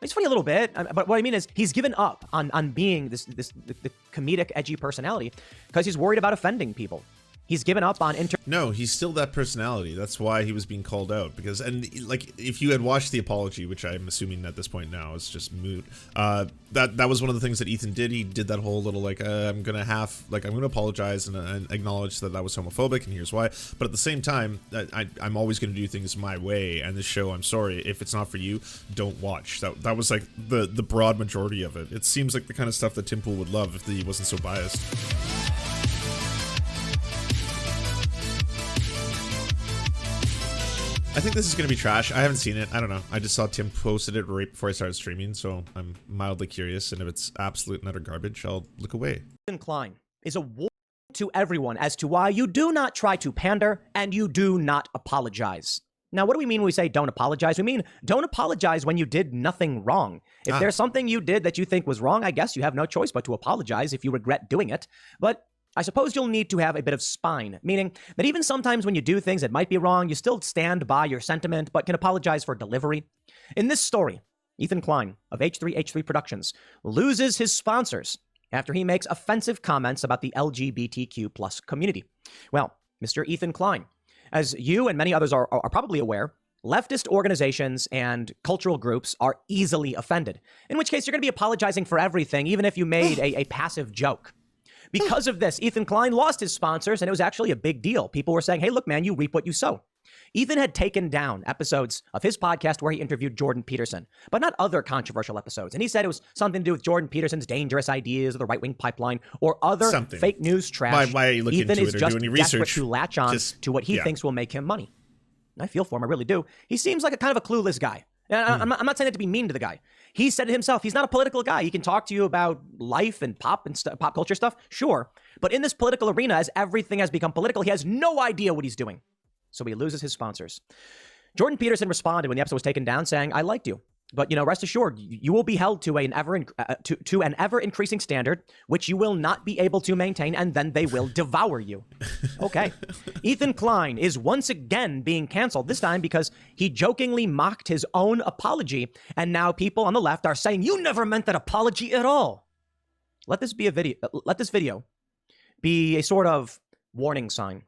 It's funny a little bit, but what I mean is he's given up on being the comedic, edgy personality because he's worried about offending people. He's given up on No, he's still that personality. That's why he was being called out. Because, and like, if you had watched the apology, which I'm assuming at this point now is just moot, that was one of the things that Ethan did. He did that whole little like, I'm gonna apologize and acknowledge that was homophobic, and here's why. But at the same time, I'm always gonna do things my way. And this show, I'm sorry if it's not for you, don't watch. That was like the broad majority of it. It seems like the kind of stuff that Tim Pool would love if he wasn't so biased. I think this is going to be trash. I haven't seen it. I don't know. I just saw Tim posted it right before I started streaming, so I'm mildly curious, and if it's absolute and utter garbage, I'll look away. Klein is a warning to everyone as to why you do not try to pander and you do not apologize. Now, what do we mean when we say don't apologize? We mean don't apologize when you did nothing wrong. If there's something you did that you think was wrong, I guess you have no choice but to apologize if you regret doing it. But I suppose you'll need to have a bit of spine, meaning that even sometimes when you do things that might be wrong, you still stand by your sentiment, but can apologize for delivery. In this story, Ethan Klein of H3H3 Productions loses his sponsors after he makes offensive comments about the LGBTQ plus community. Well, Mr. Ethan Klein, as you and many others are probably aware, leftist organizations and cultural groups are easily offended, in which case you're going to be apologizing for everything, even if you made a passive joke. Because of this, Ethan Klein lost his sponsors, and it was actually a big deal. People were saying, hey, look, man, you reap what you sow. Ethan had taken down episodes of his podcast where he interviewed Jordan Peterson, but not other controversial episodes. And he said it was something to do with Jordan Peterson's dangerous ideas of the right-wing pipeline or other fake news trash. Why are you looking Ethan into is it or just do any desperate research? to latch on to what he thinks will make him money. I feel for him, I really do. He seems like a kind of a clueless guy. I'm not saying that to be mean to the guy. He said it himself. He's not a political guy. He can talk to you about life and pop culture stuff, sure. But in this political arena, as everything has become political, he has no idea what he's doing. So he loses his sponsors. Jordan Peterson responded when the episode was taken down saying, I liked you. But, rest assured, you will be held to an ever increasing standard, which you will not be able to maintain, and then they will devour you. Okay. Ethan Klein is once again being canceled, this time because he jokingly mocked his own apology, and now people on the left are saying, you never meant that apology at all. Let this video be a sort of warning sign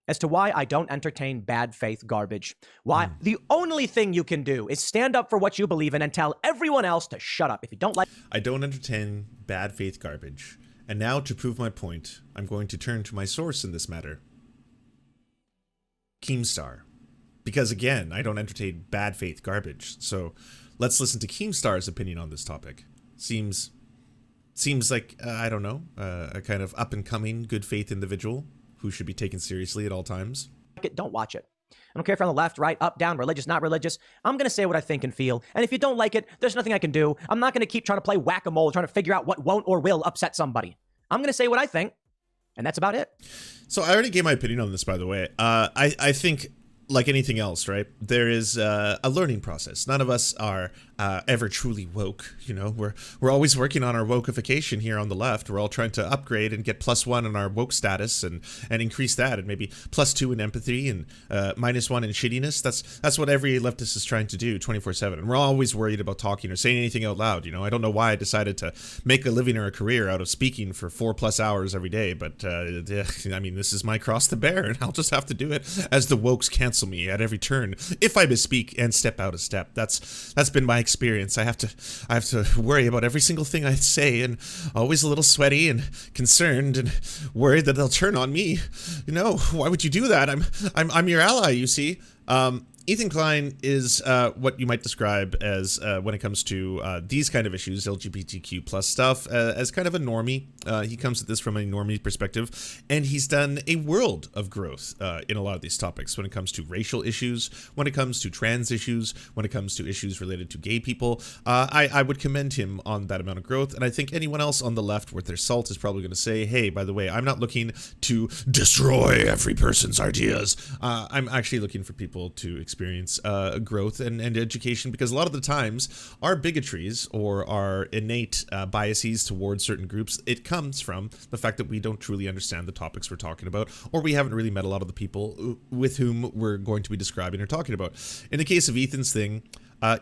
as to why I don't entertain bad faith garbage. Why the only thing you can do is stand up for what you believe in and tell everyone else to shut up. If you don't like... I don't entertain bad faith garbage. And now, to prove my point, I'm going to turn to my source in this matter. Keemstar. Because again, I don't entertain bad faith garbage. So let's listen to Keemstar's opinion on this topic. Seems like, I don't know, a kind of up-and-coming, good faith individual who should be taken seriously at all times. Don't watch it. I don't care if you're on the left, right, up, down, religious, not religious. I'm going to say what I think and feel. And if you don't like it, there's nothing I can do. I'm not going to keep trying to play whack-a-mole, trying to figure out what won't or will upset somebody. I'm going to say what I think, and that's about it. So I already gave my opinion on this, by the way. I think, like anything else, right, there is a learning process. None of us are ever truly woke. We're always working on our wokeification here on the left. We're all trying to upgrade and get +1 in our woke status and increase that, and maybe +2 in empathy and -1 in shittiness. That's what every leftist is trying to do 24/7. And we're always worried about talking or saying anything out loud. I don't know why I decided to make a living or a career out of speaking for 4+ hours every day, but I mean, this is my cross to bear, and I'll just have to do it as the wokes cancel me at every turn if I misspeak and step out a step. That's been my experience. I have to worry about every single thing I say, and always a little sweaty and concerned and worried that they'll turn on me. Why would you do that? I'm your ally, you see. Ethan Klein is what you might describe as, when it comes to these kind of issues, LGBTQ plus stuff, as kind of a normie. He comes at this from a normie perspective, and he's done a world of growth in a lot of these topics when it comes to racial issues, when it comes to trans issues, when it comes to issues related to gay people. I would commend him on that amount of growth, and I think anyone else on the left worth their salt is probably going to say, hey, by the way, I'm not looking to destroy every person's ideas. I'm actually looking for people to experience growth and education, because a lot of the times our bigotries or our innate biases towards certain groups, it comes from the fact that we don't truly understand the topics we're talking about, or we haven't really met a lot of the people with whom we're going to be describing or talking about. In the case of Ethan's thing,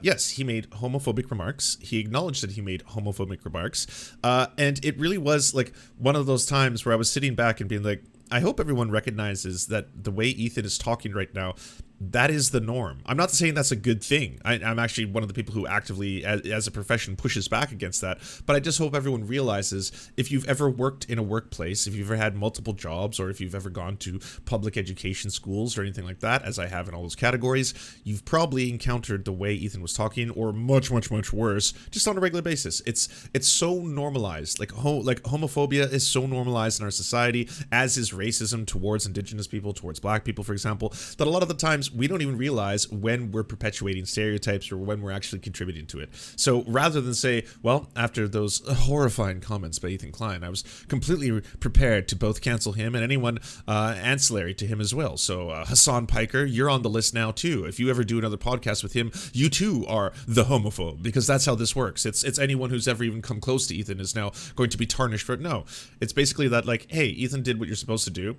yes, he made homophobic remarks. He acknowledged that he made homophobic remarks. And it really was like one of those times where I was sitting back and being like, I hope everyone recognizes that the way Ethan is talking right now, that is the norm. I'm not saying that's a good thing. I'm actually one of the people who actively, as a profession, pushes back against that. But I just hope everyone realizes, if you've ever worked in a workplace, if you've ever had multiple jobs, or if you've ever gone to public education schools or anything like that, as I have in all those categories, you've probably encountered the way Ethan was talking, or much, much, much worse, just on a regular basis. It's so normalized. Like homophobia is so normalized in our society, as is racism towards indigenous people, towards black people, for example, that a lot of the times we don't even realize when we're perpetuating stereotypes or when we're actually contributing to it. So rather than say, well, after those horrifying comments by Ethan Klein, I was completely prepared to both cancel him and anyone ancillary to him as well. So Hassan Piker, you're on the list now too. If you ever do another podcast with him, you too are the homophobe, because that's how this works. It's anyone who's ever even come close to Ethan is now going to be tarnished for it. No, it's basically that, like, hey, Ethan did what you're supposed to do.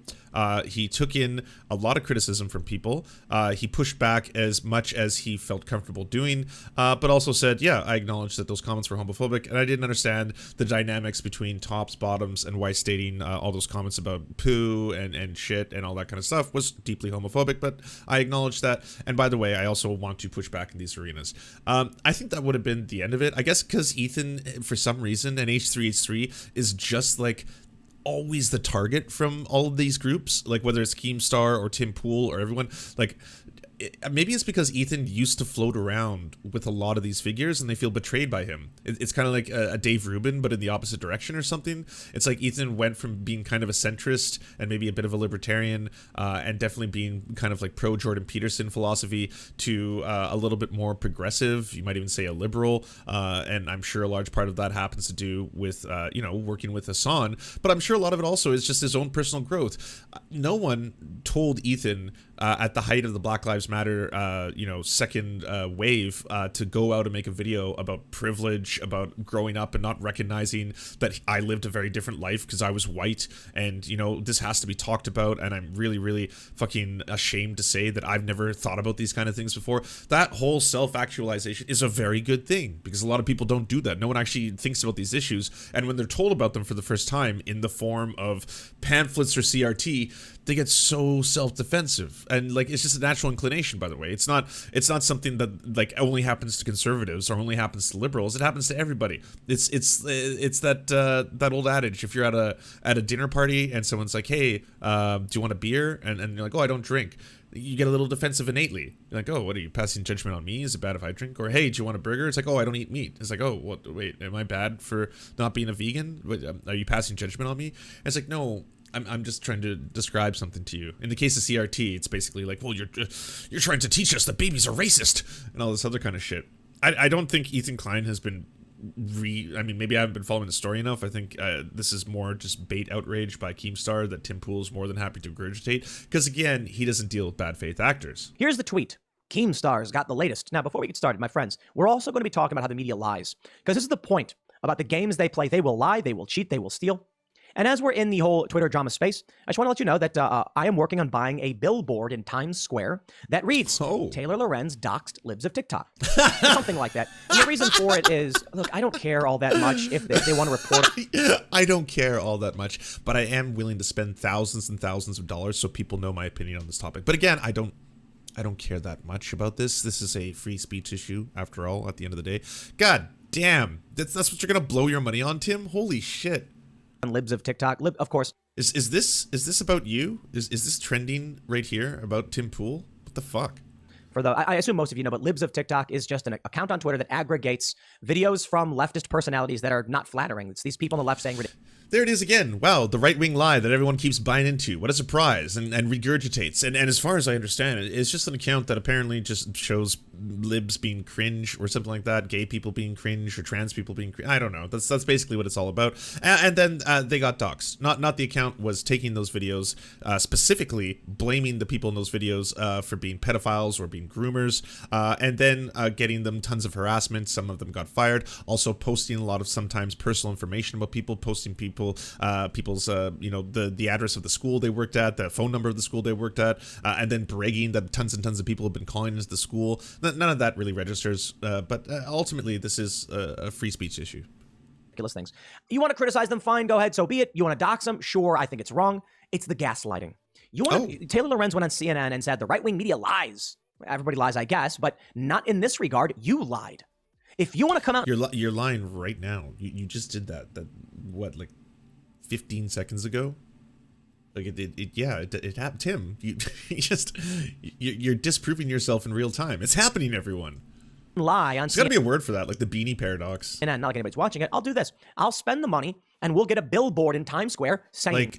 He took in a lot of criticism from people. He pushed back as much as he felt comfortable doing, but also said, yeah, I acknowledge that those comments were homophobic, and I didn't understand the dynamics between tops, bottoms, and why stating all those comments about poo and shit and all that kind of stuff was deeply homophobic, but I acknowledge that. And by the way, I also want to push back in these arenas. I think that would have been the end of it. I guess because Ethan, for some reason, and H3H3 is just like always the target from all of these groups, like whether it's Keemstar or Tim Pool or everyone, like maybe it's because Ethan used to float around with a lot of these figures and they feel betrayed by him. It's kind of like a Dave Rubin, but in the opposite direction or something. It's like Ethan went from being kind of a centrist and maybe a bit of a libertarian and definitely being kind of like pro Jordan Peterson philosophy to a little bit more progressive. You might even say a liberal. And I'm sure a large part of that happens to do with, working with Hassan. But I'm sure a lot of it also is just his own personal growth. No one told Ethan at the height of the Black Lives Matter, second wave, to go out and make a video about privilege, about growing up and not recognizing that I lived a very different life because I was white, and this has to be talked about. And I'm really, really fucking ashamed to say that I've never thought about these kind of things before. That whole self-actualization is a very good thing, because a lot of people don't do that. No one actually thinks about these issues, and when they're told about them for the first time in the form of pamphlets or CRT, they get so self-defensive. And like, it's just a natural inclination, by the way. It's not something that like only happens to conservatives or only happens to liberals. It happens to everybody. It's that old adage: if you're at a dinner party and someone's like, hey, do you want a beer? And you're like, oh, I don't drink. You get a little defensive innately. You're like, oh, what are you passing judgment on me? Is it bad if I drink? Or hey, do you want a burger? It's like, oh, I don't eat meat. It's like, oh, what? Wait, am I bad for not being a vegan? Are you passing judgment on me? And it's like, no. I'm just trying to describe something to you. In the case of CRT, it's basically like, well, you're trying to teach us that babies are racist and all this other kind of shit. I don't think Ethan Klein has been maybe I haven't been following the story enough. I think this is more just bait outrage by Keemstar that Tim Pool's more than happy to regurgitate, because again, he doesn't deal with bad faith actors. Here's the tweet. Keemstar's got the latest. Now, before we get started, my friends, we're also going to be talking about how the media lies, because this is the point about the games they play. They will lie, they will cheat, they will steal. And as we're in the whole Twitter drama space, I just want to let you know that I am working on buying a billboard in Times Square that reads, Taylor Lorenz doxed libs of TikTok. Something like that. And the reason for it is, look, I don't care all that much if they want to report. I don't care all that much, but I am willing to spend thousands and thousands of dollars so people know my opinion on this topic. But again, I don't care that much about this. This is a free speech issue, after all, at the end of the day. God damn. That's what you're going to blow your money on, Tim? Holy shit. Libs of TikTok, of course. Is this about you? Is this trending right here about Tim Pool? What the fuck? I assume most of you know, but Libs of TikTok is just an account on Twitter that aggregates videos from leftist personalities that are not flattering. It's these people on the left saying ridiculous. There it is again. Wow, the right-wing lie that everyone keeps buying into. What a surprise, and regurgitates. And as far as I understand it, it's just an account that apparently just shows libs being cringe or something like that, gay people being cringe or trans people being cringe. I don't know. That's basically what it's all about. And then they got doxxed. Not the account was taking those videos, specifically blaming the people in those videos for being pedophiles or being groomers, and then getting them tons of harassment. Some of them got fired. Also posting a lot of sometimes personal information about people, posting people's the address of the school they worked at, the phone number of the school they worked at, and then bragging that tons and tons of people have been calling into the school. None of that really registers, but ultimately this is a free speech issue. Ridiculous things. You want to criticize them? Fine, go ahead, so be it. You want to dox them? Sure, I think it's wrong. It's the gaslighting. Taylor Lorenz went on CNN and said the right-wing media lies. Everybody lies, I guess, but not in this regard. You lied. If you want to come out... You're lying right now. You just did that. What, like 15 seconds ago? Like it happened. Tim, you're disproving yourself in real time. It's happening, everyone. Lie on... There's got to be a word for that, like the beanie paradox. And not like anybody's watching it. I'll do this. I'll spend the money and we'll get a billboard in Times Square saying...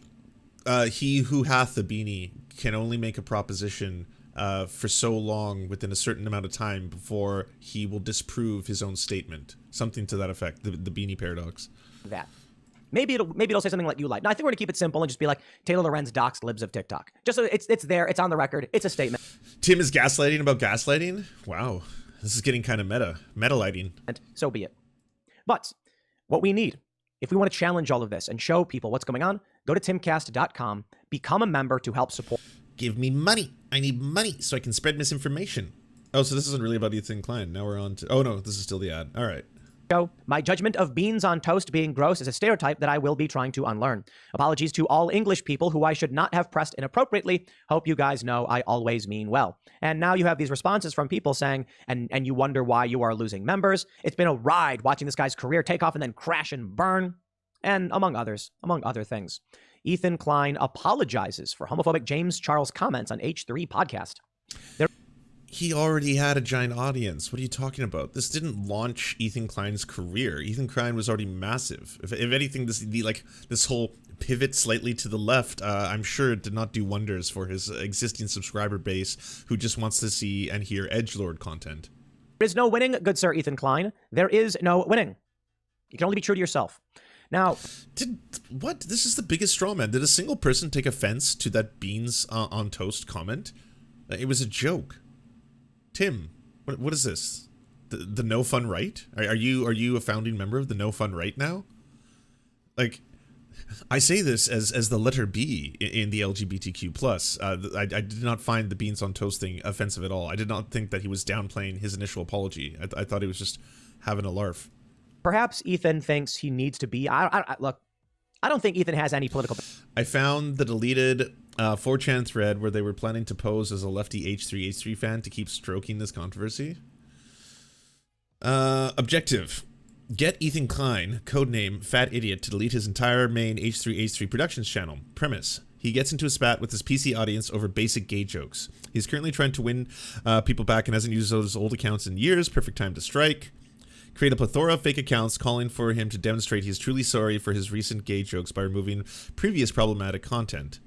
He who hath the beanie can only make a proposition for so long within a certain amount of time before he will disprove his own statement. Something to that effect. The beanie paradox. That. Maybe it'll say something like you lied. No, I think we're gonna keep it simple and just be like Taylor Lorenz doxed libs of TikTok. Just so it's there. It's on the record. It's a statement. Tim is gaslighting about gaslighting. Wow, this is getting kind of meta lighting. And so be it. But what we need, if we want to challenge all of this and show people what's going on, go to timcast.com, become a member to help support. Give me money. I need money so I can spread misinformation. Oh, so this isn't really about Ethan Klein. Now we're on to... Oh, no, this is still the ad. All right. My judgment of beans on toast being gross is a stereotype that I will be trying to unlearn. Apologies to all English people who I should not have pressed inappropriately. Hope you guys know I always mean well. And now you have these responses from people saying, and you wonder why you are losing members. It's been a ride watching this guy's career take off and then crash and burn. And among other things. Ethan Klein apologizes for homophobic James Charles comments on H3 podcast. He already had a giant audience. What are you talking about? This didn't launch Ethan Klein's career. Ethan Klein was already massive. If anything, this whole pivot slightly to the left, I'm sure it did not do wonders for his existing subscriber base who just wants to see and hear edgelord content. There is no winning, good sir Ethan Klein. There is no winning. You can only be true to yourself. Now, what? This is the biggest straw man. Did a single person take offense to that beans on toast comment? It was a joke. Tim, what is this? The no fun right? Are you a founding member of the no fun right now? Like, I say this as the letter B in the LGBTQ plus. I did not find the beans on toast thing offensive at all. I did not think that he was downplaying his initial apology. I thought he was just having a larf. Perhaps Ethan thinks he needs to be. Look, I don't think Ethan has any political. I found the deleted 4chan thread where they were planning to pose as a lefty H3H3 fan to keep stroking this controversy. Objective. Get Ethan Klein, codename Fat Idiot, to delete his entire main H3H3 Productions channel. Premise. He gets into a spat with his PC audience over basic gay jokes. He's currently trying to win people back and hasn't used those old accounts in years. Perfect time to strike. Create a plethora of fake accounts calling for him to demonstrate he's truly sorry for his recent gay jokes by removing previous problematic content.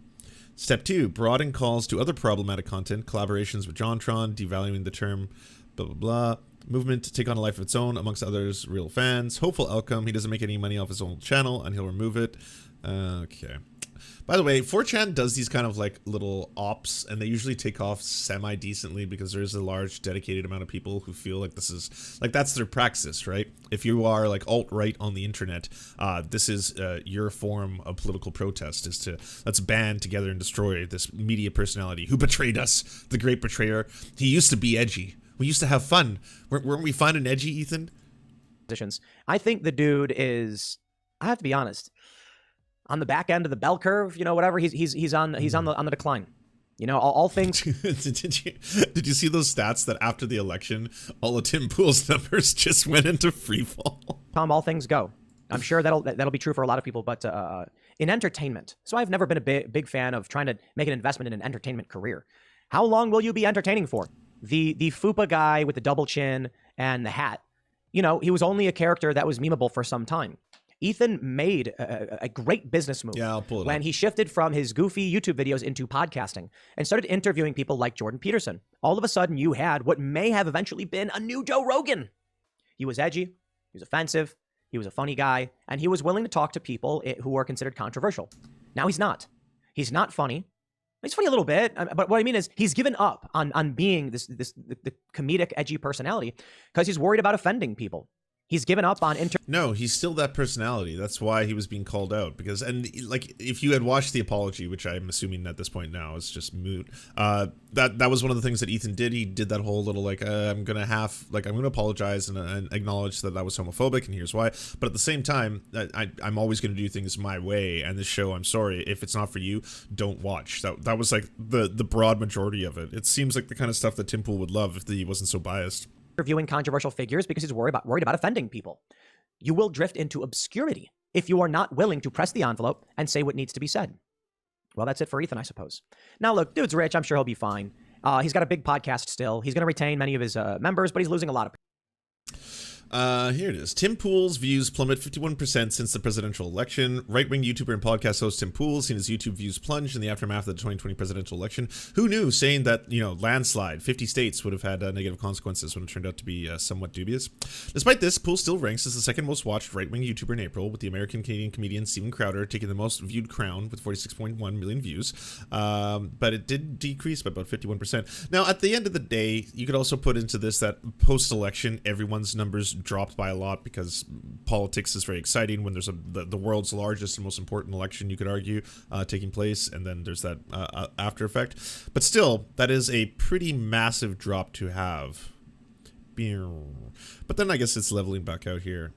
Step 2. Broaden calls to other problematic content, collaborations with JonTron, devaluing the term, blah, blah, blah. Movement to take on a life of its own, amongst others, real fans. Hopeful outcome, he doesn't make any money off his own channel, and he'll remove it. Okay. By the way, 4chan does these kind of like little ops, and they usually take off semi-decently because there's a large dedicated amount of people who feel like this is, like that's their praxis, right? If you are like alt-right on the internet, this is your form of political protest, is to, let's band together and destroy this media personality who betrayed us, the great betrayer. He used to be edgy. We used to have fun. Weren't we fun and edgy, Ethan? I think the dude is, I have to be honest, on the back end of the bell curve, you know, whatever. He's on the decline. You know, all things. Did you see those stats that after the election, all of Tim Pool's numbers just went into free fall? All things go. I'm sure that'll be true for a lot of people, but in entertainment. So I've never been a big fan of trying to make an investment in an entertainment career. How long will you be entertaining for? The FUPA guy with the double chin and the hat, you know, he was only a character that was memeable for some time. Ethan made a great business move when he shifted from his goofy YouTube videos into podcasting and started interviewing people like Jordan Peterson. All of a sudden, you had what may have eventually been a new Joe Rogan. He was edgy, he was offensive, he was a funny guy, and he was willing to talk to people who were considered controversial. Now he's not. He's not funny. He's funny a little bit, but what I mean is he's given up on being the comedic, edgy personality because he's worried about offending people. He's given up on No, he's still that personality. That's why he was being called out. Because, and like, if you had watched the apology, which I'm assuming at this point now is just moot, that was one of the things that Ethan did. He did that whole little like, I'm gonna apologize and acknowledge that was homophobic, and here's why. But at the same time, I'm always gonna do things my way. And this show, I'm sorry if it's not for you, don't watch. That was like the broad majority of it. It seems like the kind of stuff that Tim Pool would love if he wasn't so biased. Interviewing controversial figures because he's worried about offending people. You will drift into obscurity if you are not willing to press the envelope and say what needs to be said. Well, that's it for Ethan, I suppose. Now, look, dude's rich. I'm sure he'll be fine. He's got a big podcast still. He's going to retain many of his members, but he's losing a lot of people. Here it is. Tim Pool's views plummet 51% since the presidential election. Right-wing YouTuber and podcast host Tim Pool seen his YouTube views plunge in the aftermath of the 2020 presidential election. Who knew? Saying that, landslide, 50 states would have had negative consequences when it turned out to be somewhat dubious. Despite this, Pool still ranks as the second most watched right-wing YouTuber in April, with the American-Canadian comedian Steven Crowder taking the most viewed crown with 46.1 million views. But it did decrease by about 51%. Now, at the end of the day, you could also put into this that post-election, everyone's numbers dropped by a lot because politics is very exciting when there's the world's largest and most important election, you could argue, taking place, and then there's that after effect. But still, that is a pretty massive drop to have. But then I guess it's leveling back out here.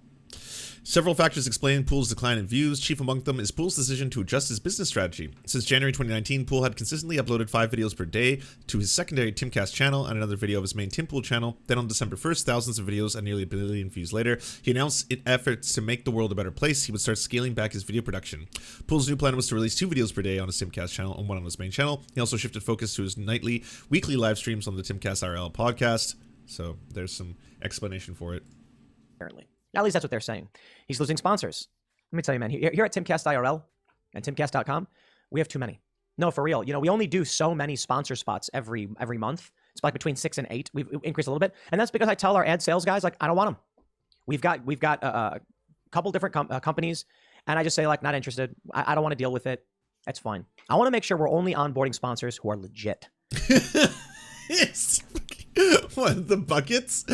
Several factors explain Pool's decline in views. Chief among them is Pool's decision to adjust his business strategy. Since January 2019, Pool had consistently uploaded 5 videos per day to his secondary Timcast channel and another video of his main Tim Pool channel. Then on December 1st, thousands of videos and nearly 1 billion views later, he announced in efforts to make the world a better place, he would start scaling back his video production. Pool's new plan was to release 2 videos per day on his Timcast channel and 1 on his main channel. He also shifted focus to his weekly live streams on the Timcast RL podcast. So there's some explanation for it. Apparently. At least that's what they're saying. He's losing sponsors. Let me tell you, man, here at Timcast IRL and timcast.com, we have too many. No, for real. We only do so many sponsor spots every month. It's like between 6 and 8. We've increased a little bit. And that's because I tell our ad sales guys, like, I don't want them. We've got a couple different companies, and I just say, like, not interested. I don't want to deal with it. That's fine. I want to make sure we're only onboarding sponsors who are legit. Yes. What, the buckets?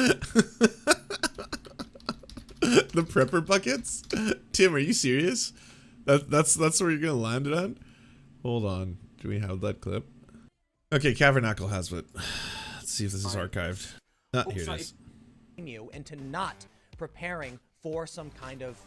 The prepper buckets? Tim, are you serious? That's where you're gonna land it on? Hold on. Do we have that clip? Okay, Cavernacle has it. Let's see if this is archived. Here it is. You into not preparing for some kind of,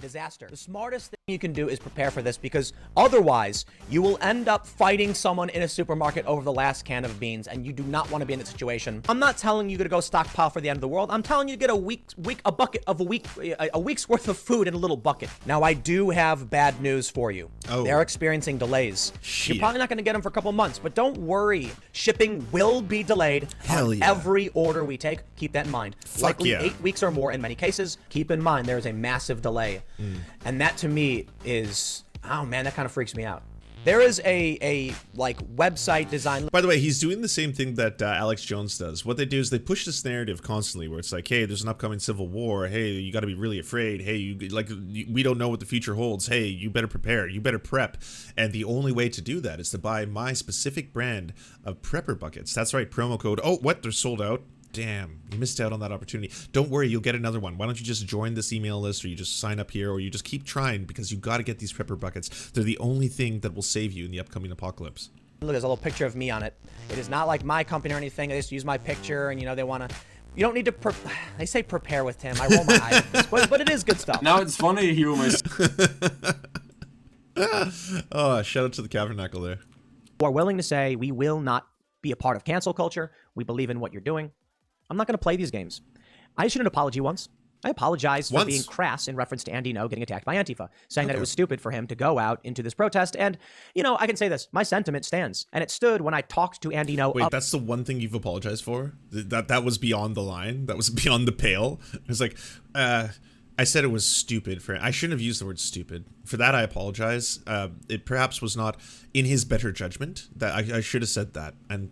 disaster. The smartest thing you can do is prepare for this, because otherwise you will end up fighting someone in a supermarket over the last can of beans, and you do not want to be in that situation. I'm not telling you to go stockpile for the end of the world. I'm telling you to get a week's worth of food in a little bucket. Now, I do have bad news for you. Oh. They're experiencing delays. Shit. You're probably not going to get them for a couple months, but don't worry. Shipping will be delayed on every order we take. Keep that in mind. Likely 8 weeks or more in many cases. Keep in mind there is a massive delay. And that to me is, oh man, that kind of freaks me out. There is a website design. By the way, he's doing the same thing that Alex Jones does. What they do is they push this narrative constantly, where it's like, hey, there's an upcoming civil war. Hey, you got to be really afraid. Hey, we don't know what the future holds. Hey, you better prepare. You better prep. And the only way to do that is to buy my specific brand of prepper buckets. That's right, promo code. Oh, what? They're sold out. Damn, you missed out on that opportunity. Don't worry, you'll get another one. Why don't you just join this email list, or you just sign up here, or you just keep trying, because you got to get these prepper buckets. They're the only thing that will save you in the upcoming apocalypse. Look, there's a little picture of me on it. It is not like my company or anything. They just use my picture, and they want to. You don't need to. They say prepare with Tim. I roll my eyes at this, but it is good stuff. Now it's funny, humor. Oh, shout out to the Cavernacle there. Who are willing to say we will not be a part of cancel culture. We believe in what you're doing. I'm not going to play these games. I issued an apology once. I apologized for being crass in reference to Andy No getting attacked by Antifa, saying that it was stupid for him to go out into this protest. And, I can say this. My sentiment stands. And it stood when I talked to Andy No. Wait, that's the one thing you've apologized for? That was beyond the line? That was beyond the pale? It was like, I said it was stupid. I shouldn't have used the word stupid. For that, I apologize. It perhaps was not in his better judgment. That I should have said that. And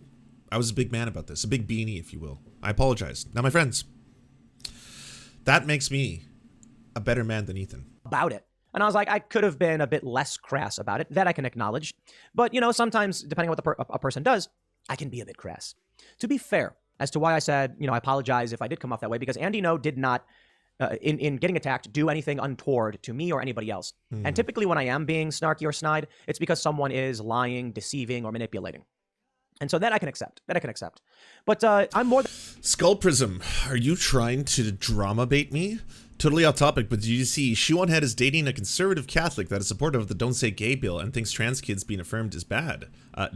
I was a big man about this. A big beanie, if you will. I apologize. Now, my friends, that makes me a better man than Ethan. About it. And I was like, I could have been a bit less crass about it. That I can acknowledge. But, sometimes, depending on what a person does, I can be a bit crass. To be fair, as to why I said, I apologize if I did come off that way, because Andy No did not in getting attacked, do anything untoward to me or anybody else. And typically when I am being snarky or snide, it's because someone is lying, deceiving, or manipulating. And so that I can accept. But I'm more... Skull Prism, are you trying to drama bait me? Totally off topic, but did you see Shoeonhead is dating a conservative Catholic that is supportive of the Don't Say Gay bill and thinks trans kids being affirmed is bad?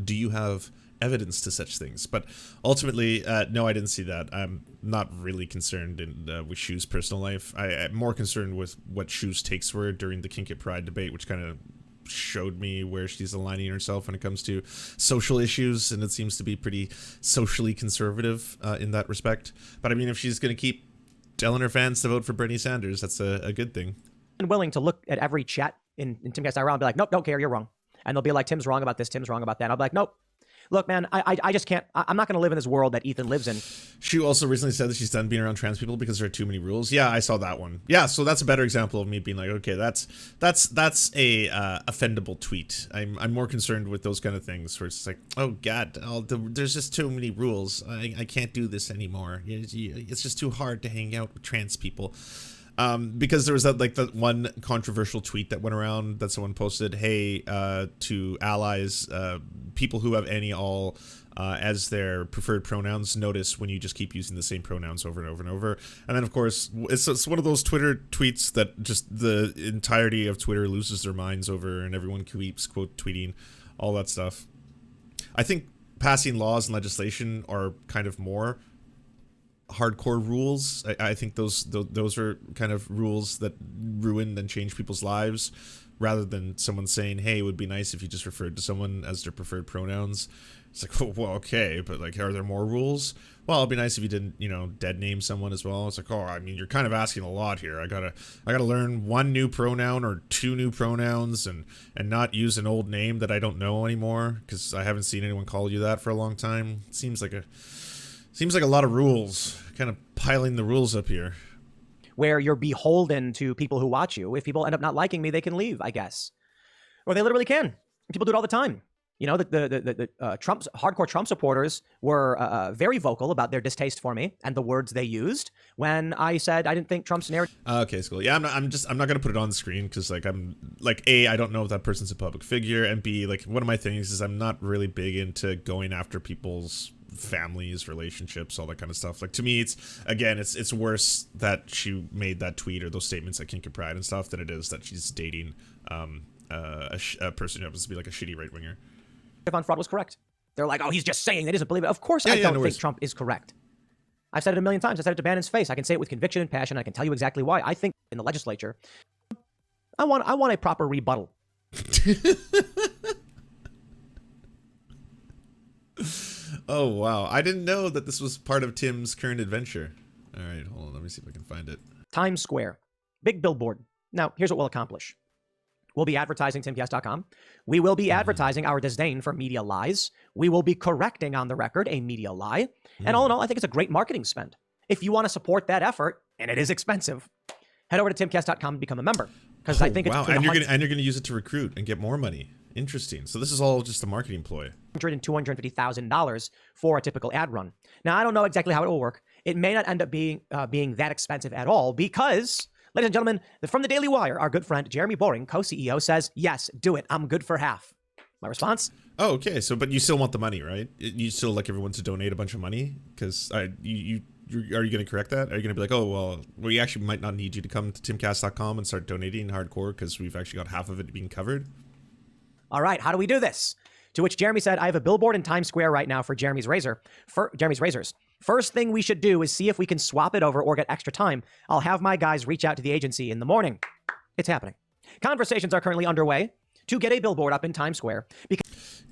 Do you have evidence to such things? But ultimately, no, I didn't see that. I'm not really concerned with Shu's personal life. I'm more concerned with what Shu's takes were during the Kink at Pride debate, which kind of showed me where she's aligning herself when it comes to social issues, and it seems to be pretty socially conservative in that respect. But I mean, if she's going to keep telling her fans to vote for Bernie Sanders, that's a good thing. I'm willing to look at every chat in Timcast IRL and be like, nope, don't care, you're wrong. And they'll be like, Tim's wrong about this, Tim's wrong about that. And I'll be like, nope. Look, man, I just can't. I'm not going to live in this world that Ethan lives in. She also recently said that she's done being around trans people because there are too many rules. Yeah, I saw that one. Yeah, so that's a better example of me being like, okay, that's a offendable tweet. I'm more concerned with those kind of things where it's like, oh God, there's just too many rules. I can't do this anymore. It's just too hard to hang out with trans people. Because there was that one controversial tweet that went around that someone posted, hey, to allies, people who have any, all as their preferred pronouns, notice when you just keep using the same pronouns over and over and over. And then, of course, it's one of those Twitter tweets that just the entirety of Twitter loses their minds over, and everyone keeps quote tweeting all that stuff. I think passing laws and legislation are kind of more hardcore rules. I think those are kind of rules that ruin and change people's lives, rather than someone saying, hey, it would be nice if you just referred to someone as their preferred pronouns. It's like, oh, well, okay, but like, are there more rules? Well, it'd be nice if you didn't, dead name someone as well. It's like, oh, I mean, you're kind of asking a lot here. I gotta learn one new pronoun or two new pronouns and not use an old name that I don't know anymore because I haven't seen anyone call you that for a long time. It seems like a lot of rules, kind of piling the rules up here. Where you're beholden to people who watch you. If people end up not liking me, they can leave, I guess. Or they literally can. People do it all the time. The hardcore Trump supporters were very vocal about their distaste for me and the words they used when I said I didn't think Trump's narrative. Okay, cool. Yeah, I'm not gonna put it on the screen because I don't know if that person's a public figure, and B, one of my things is I'm not really big into going after people's families, relationships, all that kind of stuff. To me, it's worse that she made that tweet or those statements at Kink and Pride and stuff than it is that she's dating a person who happens to be like a shitty right winger. On fraud was correct. They're like, oh, he's just saying that, isn't believe it. Of course, I don't think Trump is correct. I've said it a million times. I said it to Bannon's face. I can say it with conviction and passion. I can tell you exactly why. I think in the legislature, I want a proper rebuttal. Oh, wow. I didn't know that this was part of Tim's current adventure. All right, hold on. Let me see if I can find it. Times Square. Big billboard. Now, here's what we'll accomplish. We'll be advertising timcast.com. We will be advertising our disdain for media lies. We will be correcting on the record a media lie. And all in all, I think it's a great marketing spend. If you want to support that effort, and it is expensive, head over to timcast.com and become a member. Because I think it's... Wow, and you're going to use it to recruit and get more money. Interesting. So this is all just a marketing ploy. $100,000 and $250,000 for a typical ad run. Now, I don't know exactly how it will work. It may not end up being that expensive at all because, ladies and gentlemen, from the Daily Wire, our good friend Jeremy Boring, co-CEO, says, yes, do it. I'm good for half. My response? Oh, okay. So, but you still want the money, right? You still like everyone to donate a bunch of money? Because are you going to correct that? Are you going to be like, oh, well, we actually might not need you to come to timcast.com and start donating hardcore because we've actually got half of it being covered? All right, how do we do this? To which Jeremy said, I have a billboard in Times Square right now for Jeremy's Razors. First thing we should do is see if we can swap it over or get extra time. I'll have my guys reach out to the agency in the morning. It's happening. Conversations are currently underway to get a billboard up in Times Square.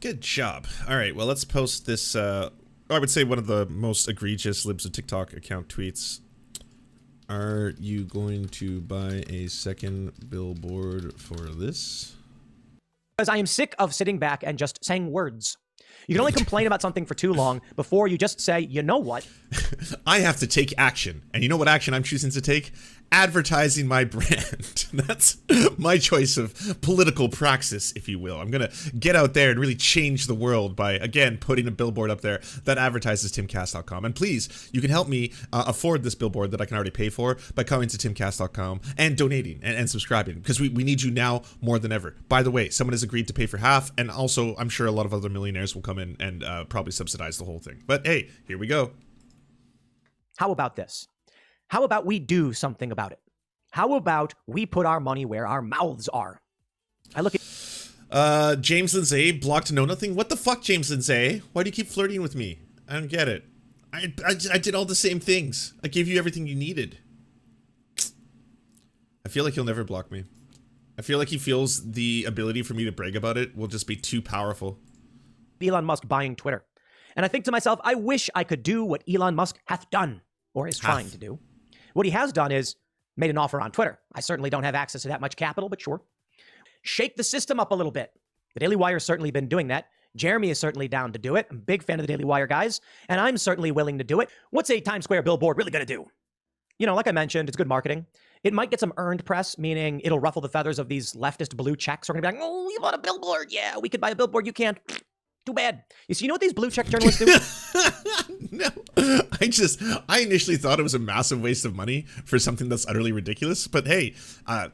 Good job. All right, well, let's post this, I would say one of the most egregious Libs of TikTok account tweets. Are you going to buy a second billboard for this? Because I am sick of sitting back and just saying words. You can only complain about something for too long before you just say, you know what? I have to take action. And you know what action I'm choosing to take? advertising my brand. That's my choice of political praxis, if you will. I'm going to get out there and really change the world by, again, putting a billboard up there that advertises timcast.com. And please, you can help me afford this billboard that I can already pay for by coming to timcast.com and donating and subscribing, because we need you now more than ever. By the way, someone has agreed to pay for half, and also I'm sure a lot of other millionaires will come in and probably subsidize the whole thing. But hey, here we go. How about this? How about we do something about it? How about we put our money where our mouths are? I look at James Lindsay, blocked Know Nothing. What the fuck, James Lindsay? Why do you keep flirting with me? I don't get it. I did all the same things. I gave you everything you needed. I feel like he'll never block me. I feel like he feels the ability for me to brag about it will just be too powerful. Elon Musk buying Twitter. And I think to myself, I wish I could do what Elon Musk hath done, or is trying to do. What he has done is made an offer on Twitter. I certainly don't have access to that much capital, but sure. Shake the system up a little bit. The Daily Wire has certainly been doing that. Jeremy is certainly down to do it. I'm a big fan of the Daily Wire guys, and I'm certainly willing to do it. What's a Times Square billboard really going to do? You know, like I mentioned, it's good marketing. It might get some earned press, meaning it'll ruffle the feathers of these leftist blue checks. We're going to be like, oh, you bought a billboard. Yeah, we could buy a billboard. You can't. Too bad. You know what these blue check journalists do? No, I initially thought it was a massive waste of money for something that's utterly ridiculous. But hey,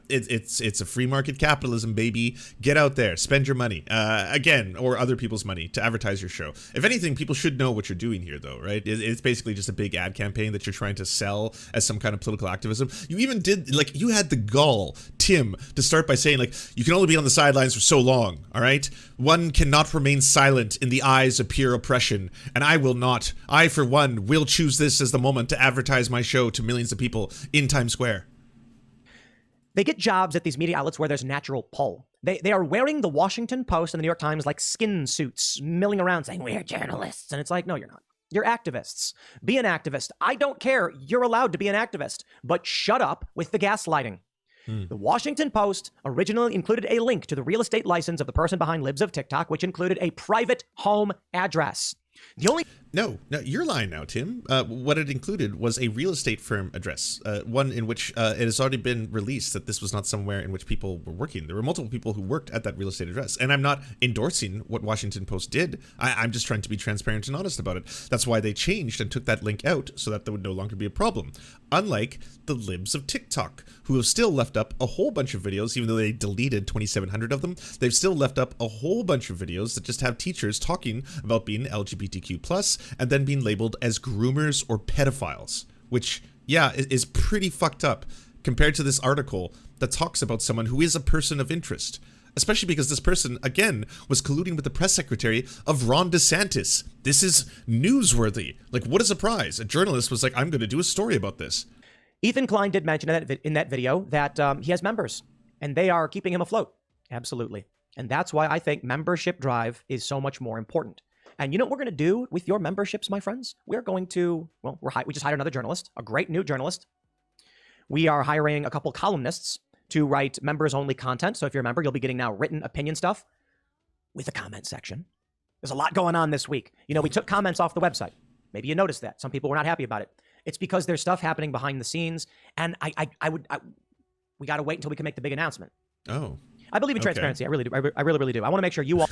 it's a free market capitalism, baby. Get out there, spend your money, again, or other people's money to advertise your show. If anything, people should know what you're doing here, though, right? It's basically just a big ad campaign that you're trying to sell as some kind of political activism. You even did, like, you had the gall, Tim, to start by saying, like, you can only be on the sidelines for so long, all right? One cannot remain silent in the eyes of pure oppression, and I will not. I, for one, will choose this as the moment to advertise my show to millions of people in Times Square. They get jobs at these media outlets where there's natural pull. They are wearing the Washington Post and the New York Times like skin suits, milling around saying, we're journalists. And it's like, no, you're not. You're activists. Be an activist. I don't care. You're allowed to be an activist, but shut up with the gaslighting. The Washington Post originally included a link to the real estate license of the person behind Libs of TikTok, which included a private home address. The only... No, you're lying now, Tim. What it included was a real estate firm address, one in which it has already been released that this was not somewhere in which people were working. There were multiple people who worked at that real estate address. And I'm not endorsing what Washington Post did. I'm just trying to be transparent and honest about it. That's why they changed and took that link out so that there would no longer be a problem. Unlike the libs of TikTok, who have still left up a whole bunch of videos, even though they deleted 2,700 of them, they've still left up a whole bunch of videos that just have teachers talking about being LGBTQ+, and then being labeled as groomers or pedophiles, which, yeah, is pretty fucked up compared to this article that talks about someone who is a person of interest, especially because this person, again, was colluding with the press secretary of Ron DeSantis. This is newsworthy. Like, what a surprise. A journalist was like, I'm going to do a story about this. Ethan Klein did mention in that video that he has members, and they are keeping him afloat. Absolutely. And that's why I think membership drive is so much more important. And you know what we're going to do with your memberships, my friends? We're going to, well, we just hired another journalist, a great new journalist. We are hiring a couple columnists to write members-only content. So if you're a member, you'll be getting now written opinion stuff with a comment section. There's a lot going on this week. You know, we took comments off the website. Maybe you noticed that. Some people were not happy about it. It's because there's stuff happening behind the scenes, and we got to wait until we can make the big announcement. Oh. I believe in transparency. I really do. I really do. I want to make sure you all...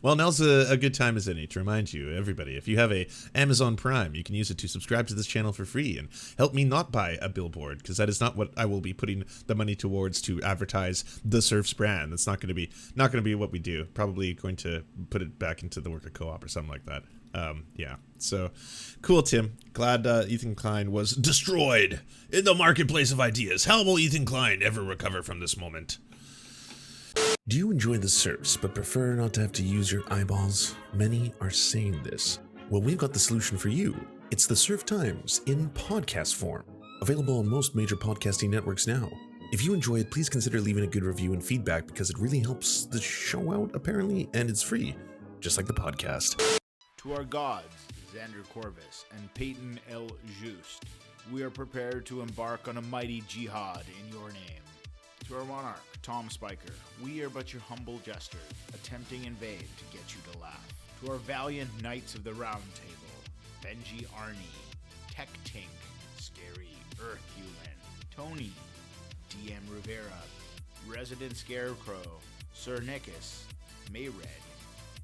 Well, now's a good time as any to remind you, everybody, if you have a Amazon Prime, you can use it to subscribe to this channel for free and help me not buy a billboard, because that is not what I will be putting the money towards to advertise the Serfs brand. That's not going to be what we do. Probably going to put it back into the worker co-op or something like that. Yeah. So cool, Tim. Glad Ethan Klein was destroyed in the marketplace of ideas. How will Ethan Klein ever recover from this moment? Do you enjoy the Serfs but prefer not to have to use your eyeballs? Many are saying this. Well, we've got the solution for you. It's the Serf Times in podcast form, available on most major podcasting networks now. If you enjoy it, please consider leaving a good review and feedback, because it really helps the show out, apparently, and it's free, just like the podcast. To our gods, Xander Corvus and Peyton L. Just, we are prepared to embark on a mighty jihad in your name. To our monarch, Tom Spiker, we are but your humble jester, attempting in vain to get you to laugh. To our valiant knights of the Round Table, Benji Arnie, Tech Tink, Scary Earthhuman, Tony, DM Rivera, Resident Scarecrow, Sir Nickus, Mayred,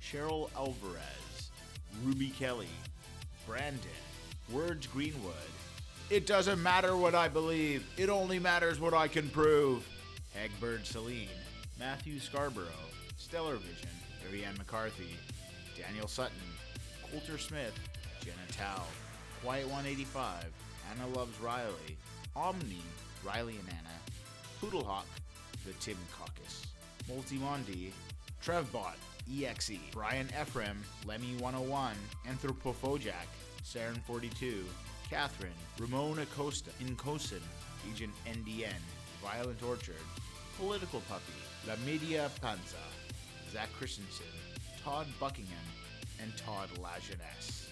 Cheryl Alvarez, Ruby Kelly, Brandon, Words Greenwood. It doesn't matter what I believe, it only matters what I can prove. Hagbird Celine, Matthew Scarborough, Stellar Vision, Ariane McCarthy, Daniel Sutton, Coulter Smith, Jenna Tao, Quiet 185, Anna Loves Riley, Omni, Riley and Anna, Poodlehawk, The Tim Caucus, Multimondi, Trevbot, EXE, Brian Ephraim, Lemmy 101, Anthropophojak, Saren 42, Catherine, Ramon Acosta, Incosin, Agent NDN, Violent Orchard, Political Puppy, La Media Panza, Zach Christensen, Todd Buckingham, and Todd Lajeunesse.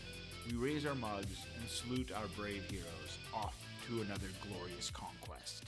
We raise our mugs and salute our brave heroes off to another glorious conquest.